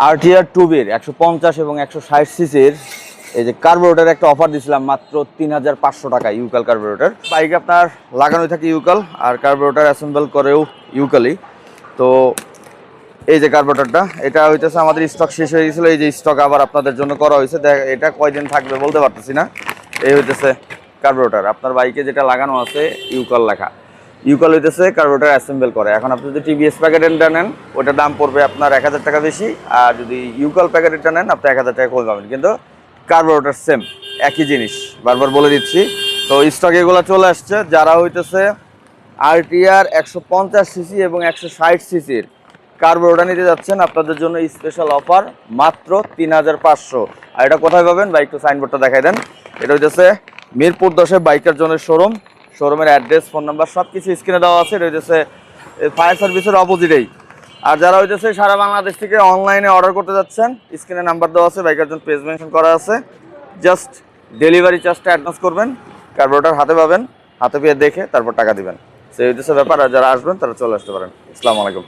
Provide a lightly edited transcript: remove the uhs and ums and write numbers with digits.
RTR টুবির 150 এবং 160 সিসির এই যে কার্বোরেটর একটা অফার দিছিলাম মাত্র 3500 টাকা ইউকাল কার্বোরেটর। বাইক আপনার লাগানোই থাকে ইউকাল, আর কার্বোরেটর অ্যাসেম্বল করেও ইউকালই। তো এই যে কার্বোরেটরটা, এটা হইতেছে আমাদের স্টক শেষ হয়ে গেছিলো, এই যে স্টক আবার আপনাদের জন্য করা হয়েছে। এটা কয়দিন থাকবে বলতে পারতেছি না। এই হইতেছে কার্বোরেটর, আপনার বাইকে যেটা লাগানো আছে ইউকাল লেখা, ইউকাল হইতেছে কার্বোরেটর অ্যাসেম্বল করে। এখন আপনি যদি টিভিএস প্যাকেটেরটা নেন ওটার দাম পড়বে আপনার 1000 টাকা বেশি, আর যদি ইউকাল প্যাকেটেরটা নেন আপনি 1000 টাকা কমে পাবেন, কিন্তু কার্বোরেটর সেম, একই জিনিস, বারবার বলে দিচ্ছি। তো স্টক এগুলো চলে আসছে। যারা হইতেছে আরটিআর 150 সিসি এবং 160 সিসির কার্বোরেটর নিতে যাচ্ছেন, আপনাদের জন্য স্পেশাল অফার মাত্র 3500। আর এটা কোথায় পাবেন? বাইকটা সাইনবোর্ডটা দেখাই দেন। এটা হইতেছে মিরপুর 10-এ বাইকের জন্য শোরুম। শোরুমের অ্যাড্রেস, ফোন নাম্বার সব কিছু স্ক্রিনে দেওয়া আছে। এটা হইতেছে ফায়ার সার্ভিসের অপোজিটেই। আর যারা হইতেছে সারা বাংলাদেশ থেকে অনলাইনে অর্ডার করতে যাচ্ছেন, স্ক্রিনে নাম্বার দেওয়া আছে, বাইকের জন্য পেজ মেনশন করা আছে। জাস্ট ডেলিভারি চার্জটা অ্যাডভান্স করবেন, কার্বোরেটর হাতে পাবেন, হাতে পেয়ে দেখে তারপর টাকা দিবেন। সেই হইতেছে ব্যাপার। আর যারা আসবেন তারা চলে আসতে পারেন। আসসালামু আলাইকুম।